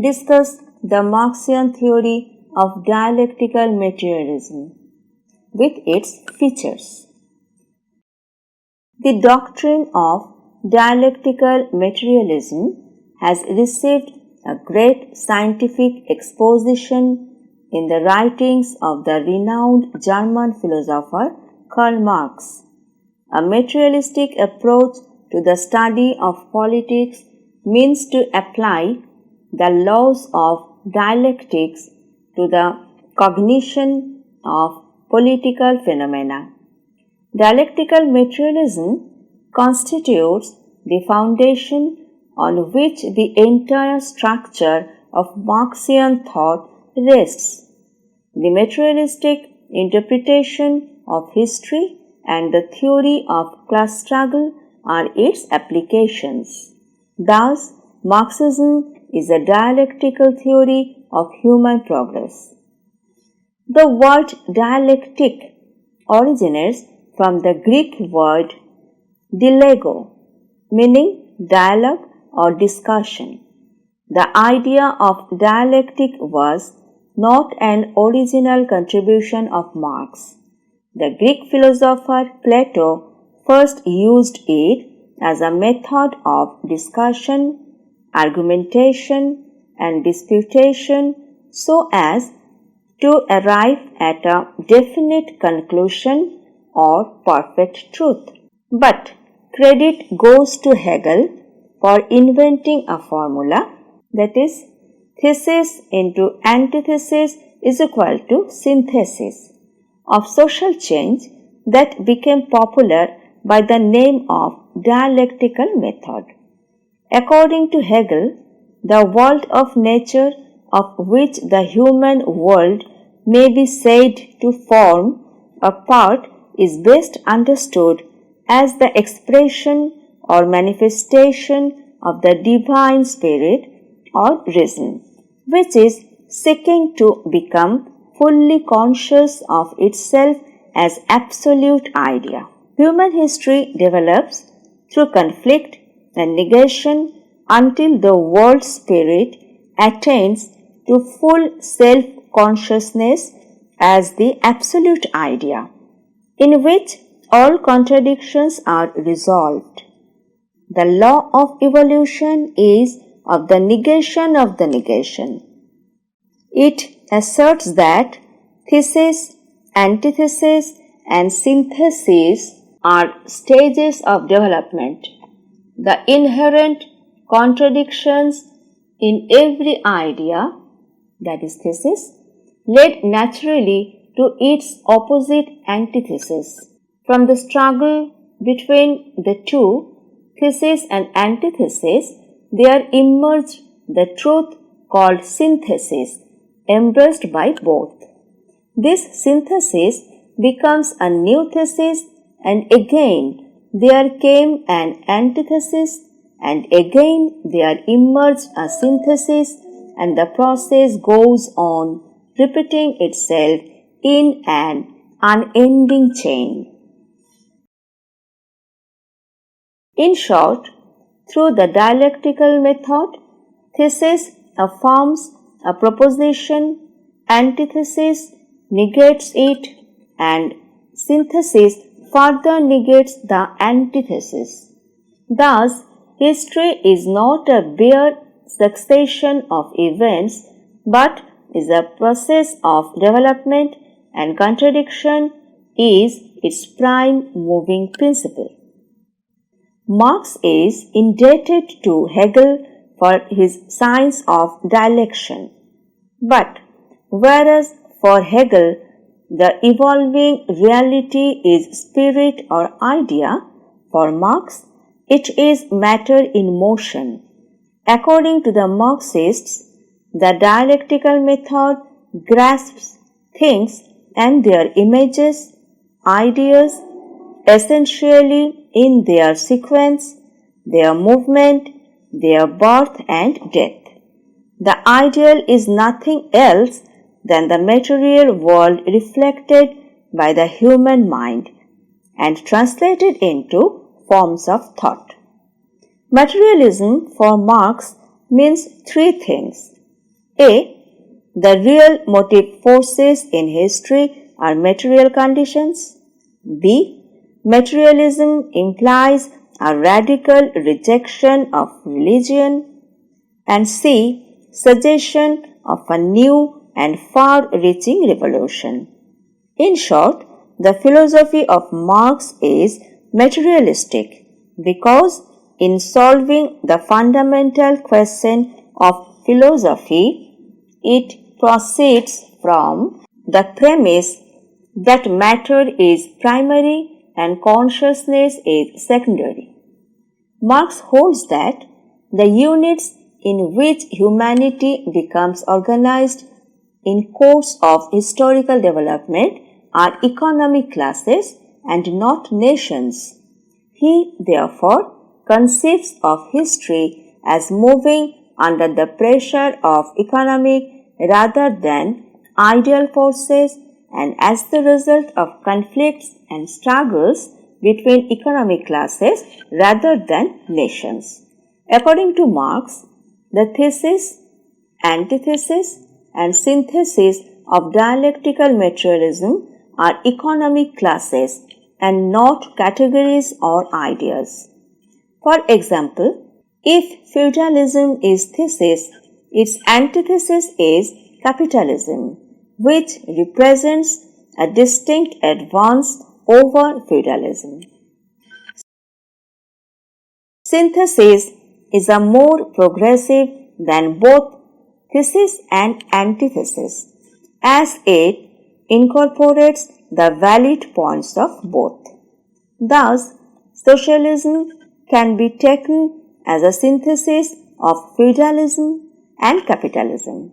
discuss the Marxian theory of dialectical materialism with its features. The doctrine of dialectical materialism has received a great scientific exposition in the writings of the renowned German philosopher Karl Marx. A materialistic approach to the study of politics means to apply the laws of dialectics to the cognition of political phenomena. Dialectical materialism constitutes the foundation on which the entire structure of Marxian thought rests. The materialistic interpretation of history and the theory of class struggle are its applications. Thus, Marxism is a dialectical theory of human progress. The word dialectic originates from the Greek word dilego, meaning dialogue or discussion. The idea of dialectic was not an original contribution of Marx. The Greek philosopher Plato first used it as a method of discussion, argumentation, and disputation so as to arrive at a definite conclusion or perfect truth. But credit goes to Hegel for inventing a formula, that is, thesis into antithesis is equal to synthesis, of social change that became popular by the name of dialectical method. According to Hegel, the world of nature of which the human world may be said to form a part is best understood as the expression or manifestation of the divine spirit or reason, which is seeking to become fully conscious of itself as absolute idea. Human history develops through conflict and negation until the world spirit attains to full self-consciousness as the absolute idea, in which all contradictions are resolved. The law of evolution is of the negation of the negation. It asserts that thesis, antithesis, and synthesis are stages of development. The inherent contradictions in every idea, that is thesis, led naturally to its opposite antithesis. From the struggle between the two, thesis and antithesis, there emerged the truth called synthesis, embraced by both. This synthesis becomes a new thesis, and again there came an antithesis, and again there emerged a synthesis, and the process goes on, repeating itself in an unending chain. In short, through the dialectical method, thesis affirms a proposition, antithesis negates it, and synthesis further negates the antithesis. Thus, history is not a bare succession of events, but is a process of development, and contradiction is its prime moving principle. Marx is indebted to Hegel for his science of dialection. But whereas for Hegel the evolving reality is spirit or idea, for Marx it is matter in motion. According to the Marxists, the dialectical method grasps things and their images, ideas, essentially in their sequence, their movement, their birth and death. The ideal is nothing else than the material world reflected by the human mind and translated into forms of thought. Materialism for Marx means three things: A. The real motive forces in history are material conditions. B. Materialism implies a radical rejection of religion. And C. Suggestion of a new and far-reaching revolution. In short, the philosophy of Marx is materialistic because in solving the fundamental question of philosophy, it proceeds from the premise that matter is primary and consciousness is secondary. Marx holds that the units in which humanity becomes organized in course of historical development are economic classes and not nations. He therefore conceives of history as moving under the pressure of economic rather than ideal forces and as the result of conflicts and struggles between economic classes rather than nations. According to Marx, the thesis, antithesis, and synthesis of dialectical materialism are economic classes and not categories or ideas. For example, if feudalism is thesis, its antithesis is capitalism, which represents a distinct advance over feudalism. Synthesis is a more progressive than both thesis and antithesis, as it incorporates the valid points of both. Thus, socialism can be taken as a synthesis of feudalism and capitalism.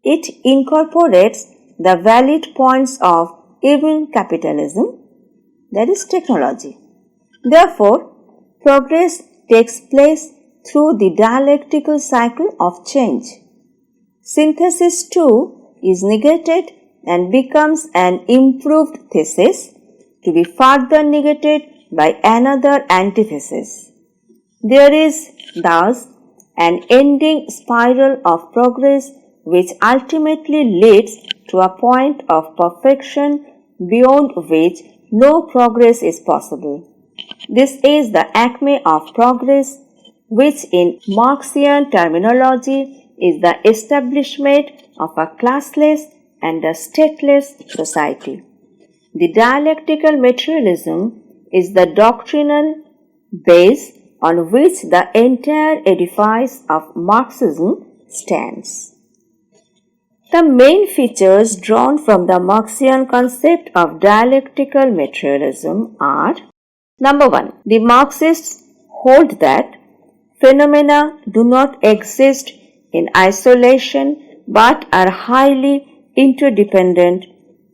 It incorporates the valid points of even capitalism, that is technology. Therefore, progress takes place through the dialectical cycle of change. Synthesis too is negated and becomes an improved thesis to be further negated by another antithesis. There is thus an ending spiral of progress which ultimately leads to a point of perfection beyond which no progress is possible. This is the acme of progress, which in Marxian terminology is the establishment of a classless and a stateless society. The dialectical materialism is the doctrinal base on which the entire edifice of Marxism stands. The main features drawn from the Marxian concept of dialectical materialism are: Number 1. The Marxists hold that phenomena do not exist in isolation but are highly interdependent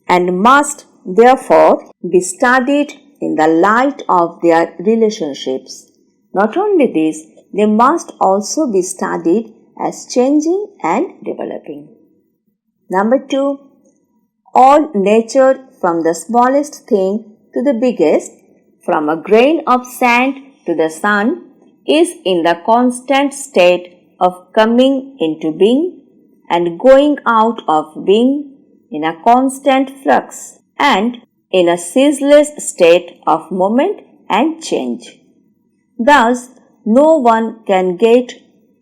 and must therefore be studied in the light of their relationships. Not only this, they must also be studied as changing and developing. Number 2. All nature, from the smallest thing to the biggest, from a grain of sand to the sun, is in the constant state of coming into being and going out of being, in a constant flux and in a ceaseless state of moment and change. Thus, no one can get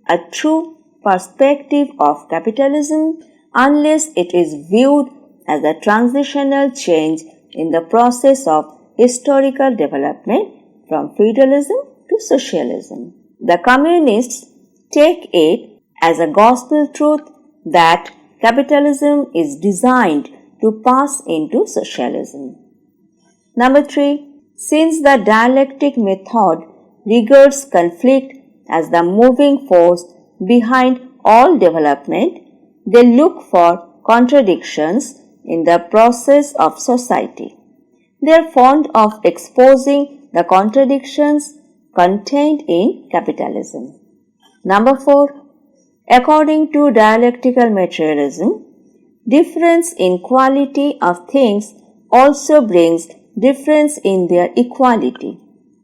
a true perspective of capitalism unless it is viewed as a transitional change in the process of historical development from feudalism to socialism. The communists take it as a gospel truth that capitalism is designed to pass into socialism. Number 3. Since the dialectic method regards conflict as the moving force behind all development, they look for contradictions in the process of society. They are fond of exposing the contradictions contained in capitalism. Number 4. According to dialectical materialism, difference in quality of things also brings difference in their equality.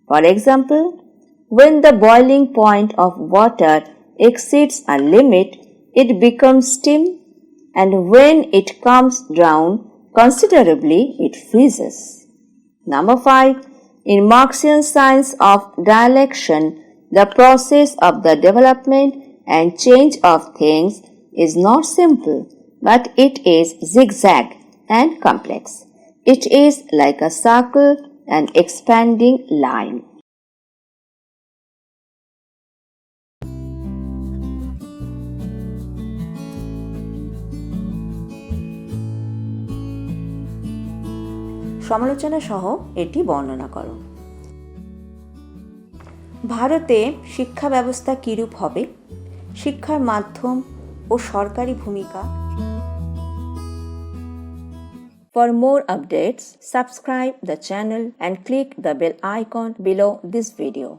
For example, when the boiling point of water exceeds a limit, it becomes steam, and when it comes down considerably, it freezes. Number 5. In Marxian science of dialection, the process of the development and change of things is not simple, but it is zigzag and complex. It is like a circle and expanding line. সমালোচনা সহ এটি বর্ণনা করো। ভারতে শিক্ষা ব্যবস্থা কিরূপ হবে? শিক্ষার মাধ্যম ও সরকারি ভূমিকা। For more updates, subscribe the channel and click the bell icon below this video.